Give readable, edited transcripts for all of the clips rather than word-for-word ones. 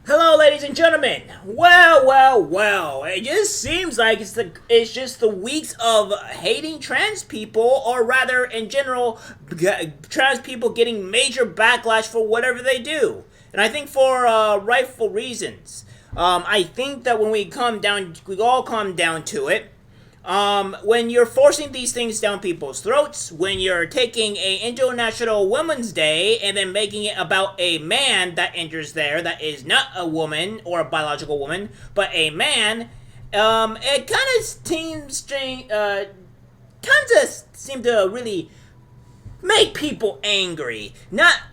Hello, ladies and gentlemen. Well. It just seems like it's just the weeks of hating trans people, or rather, in general, trans people getting major backlash for whatever they do, and I think for rightful reasons. I think that when we all come down to it. When you're forcing these things down people's throats, when you're taking a International Women's Day and then making it about a man that enters there that is not a woman or a biological woman, but a man, it kind of seems strange. Kind of seem to really make people angry, not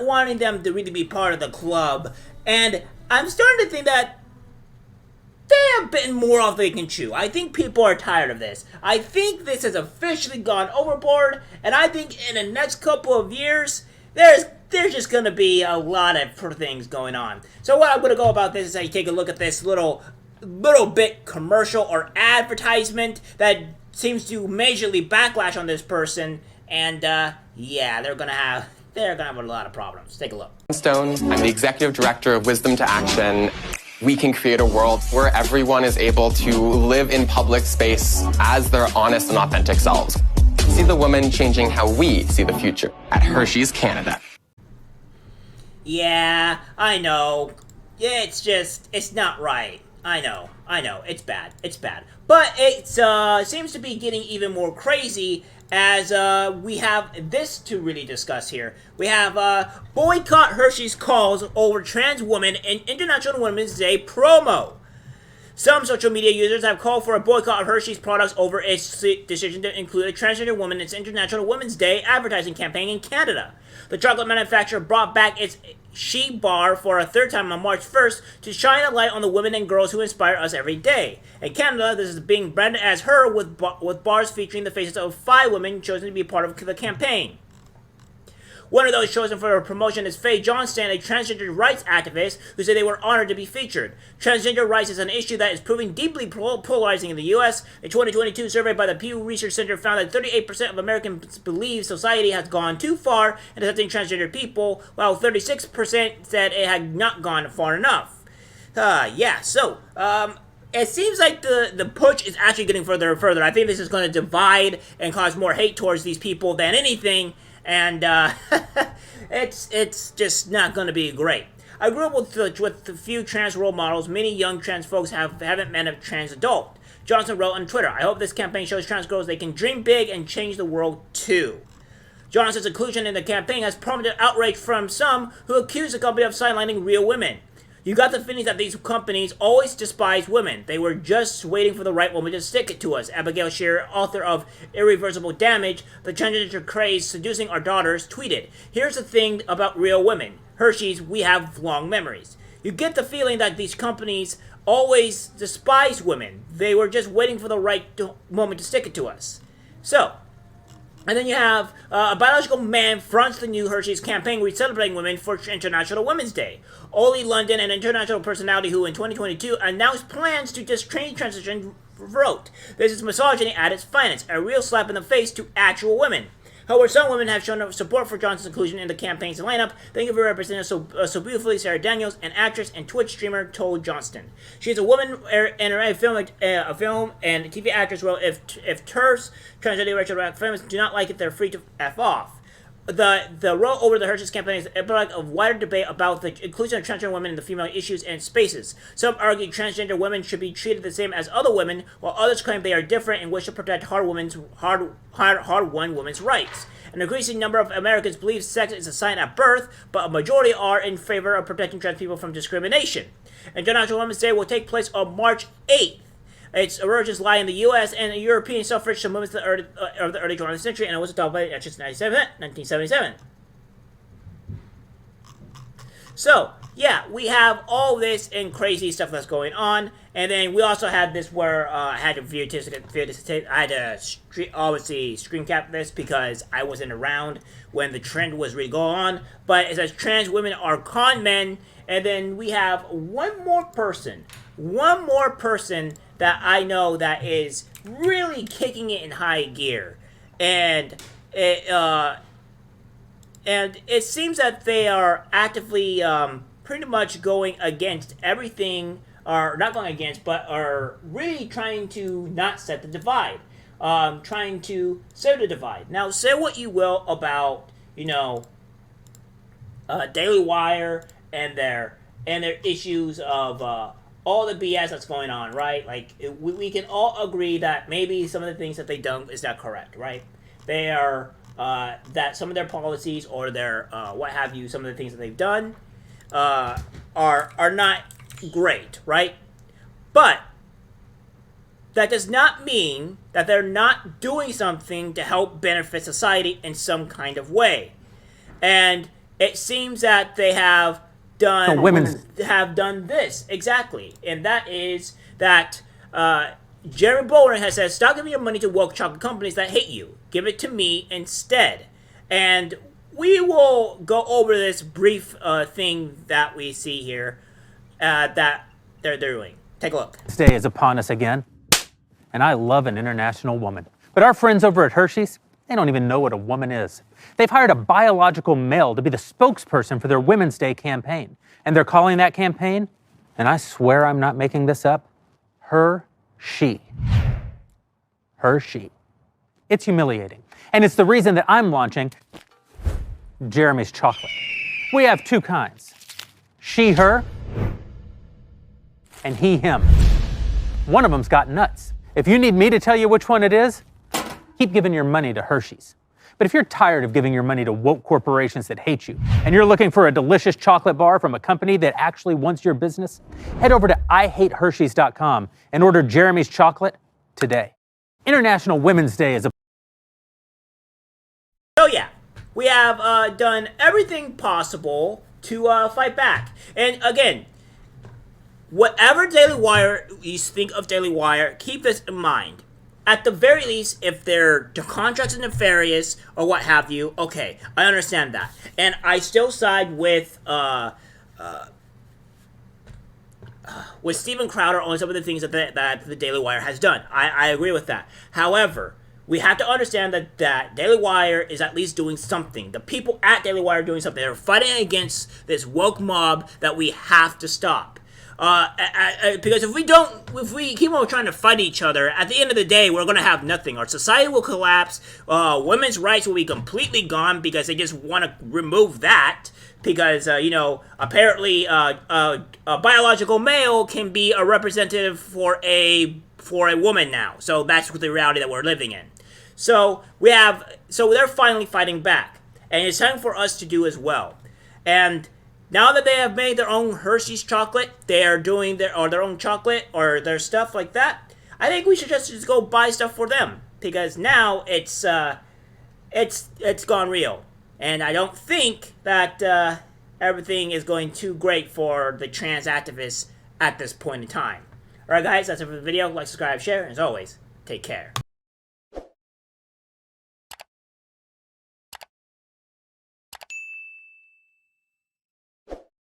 wanting them to really be part of the club, and I'm starting to think that they have bitten more off than they can chew. I think people are tired of this. I think this has officially gone overboard, and I think in the next couple of years, there's just gonna be a lot of things going on. So what I'm gonna go about this is I take a look at this little bit commercial or advertisement that seems to majorly backlash on this person, and yeah, they're gonna have a lot of problems. Take a look. Stone. I'm the executive director of Wisdom to Action. We can create a world where everyone is able to live in public space as their honest and authentic selves. See the woman changing how we see the future at Hershey's Canada. Yeah, I know. It's not right. I know. It's bad. But it seems to be getting even more crazy as we have this to really discuss here. We have Boycott Hershey's calls over trans woman in International Women's Day promo. Some social media users have called for a boycott of Hershey's products over its decision to include a transgender woman in its International Women's Day advertising campaign in Canada. The chocolate manufacturer brought back its She Bar for a third time on March 1st to shine a light on the women and girls who inspire us every day. In Canada, this is being branded as Her with bars featuring the faces of 5 women chosen to be part of the campaign. One of those chosen for promotion is Faye Johnston, a transgender rights activist who said they were honored to be featured. Transgender rights is an issue that is proving deeply polarizing in the U.S. A 2022 survey by the Pew Research Center found that 38% of Americans believe society has gone too far in accepting transgender people, while 36% said it had not gone far enough. It seems like the push is actually getting further and further. I think this is going to divide and cause more hate towards these people than anything. And it's just not going to be great. I grew up with a few trans role models. Many young trans folks haven't met a trans adult. Johnson wrote on Twitter, I hope this campaign shows trans girls they can dream big and change the world too. Johnson's inclusion in the campaign has prompted outrage from some who accuse the company of sidelining real women. You got the feeling that these companies always despise women. They were just waiting for the right woman to stick it to us. Abigail Shearer, author of Irreversible Damage, The Transgender Craze Seducing Our Daughters, tweeted, Here's the thing about real women. Hershey's, we have long memories. You get the feeling that these companies always despise women. They were just waiting for the right moment to stick it to us. And then you have a biological man fronts the new Hershey's campaign celebrating women for International Women's Day. Oli London, an international personality who in 2022 announced plans to transition, wrote, This is misogyny at its finest, a real slap in the face to actual women. However, some women have shown support for Johnson's inclusion in the campaign's lineup. Thank you for representing us so beautifully, Sarah Daniels, an actress and Twitch streamer, told Johnston. She is a woman and a film and TV actress. Well, if TERFs, transgender racial femmes, do not like it, they're free to F off. The roll over the Hershey's campaign is a product of wider debate about the inclusion of transgender women in the female issues and spaces. Some argue transgender women should be treated the same as other women, while others claim they are different and wish to protect hard-won women's rights. An increasing number of Americans believe sex is assigned at birth, but a majority are in favor of protecting trans people from discrimination. International Women's Day will take place on March 8th. Its origins lie in the U.S. and European suffrage movements of the early 20th century, and it was adopted in 1977. So, yeah, we have all this and crazy stuff that's going on, and then we also had this where I had to obviously screen cap this because I wasn't around when the trend was really going on, but it says trans women are con men, and then we have one more person that I know that is really kicking it in high gear, and it seems that they are actively pretty much going against everything, or not going against, but are really trying to not set the divide. Trying to set the divide. Now, say what you will about, Daily Wire and their issues of all the BS that's going on, right? Like, we can all agree that maybe some of the things that they've done is not correct, right? They are, that some of their policies or their, what have you, some of the things that they've done are not great, right? But that does not mean that they're not doing something to help benefit society in some kind of way. And it seems that they have done this exactly, and that is that Jerry Bowler has said, "Stop giving your money to woke chocolate companies that hate you. Give it to me instead." And we will go over this brief thing that we see here that they're doing. Take a look. This day is upon us again, and I love an international woman. But our friends over at Hershey's, they don't even know what a woman is. They've hired a biological male to be the spokesperson for their Women's Day campaign. And they're calling that campaign, and I swear I'm not making this up, Hershey. Hershey. It's humiliating. And it's the reason that I'm launching Jeremy's chocolate. We have two kinds. She, her, and he, him. One of them's got nuts. If you need me to tell you which one it is, keep giving your money to Hershey's. But if you're tired of giving your money to woke corporations that hate you, and you're looking for a delicious chocolate bar from a company that actually wants your business, head over to IHateHershey's.com and order Jeremy's chocolate today. International Women's Day is a... So yeah, we have done everything possible to fight back. And again, whatever Daily Wire you think of Daily Wire, keep this in mind. At the very least, if their contracts are nefarious or what have you, okay, I understand that. And I still side with Steven Crowder on some of the things that the Daily Wire has done. I agree with that. However, we have to understand that Daily Wire is at least doing something. The people at Daily Wire are doing something. They're fighting against this woke mob that we have to stop. Because if we keep on trying to fight each other, at the end of the day, we're going to have nothing. Our society will collapse. Women's rights will be completely gone because they just want to remove that. Because, apparently a biological male can be a representative for a woman now. So that's the reality that we're living in. So they're finally fighting back. And it's time for us to do as well. And now that they have made their own Hershey's chocolate, they are doing their own chocolate or their stuff like that. I think we should just go buy stuff for them because now it's gone real, and I don't think that everything is going too great for the trans activists at this point in time. All right, guys, that's it for the video. Like, subscribe, share, and as always, take care.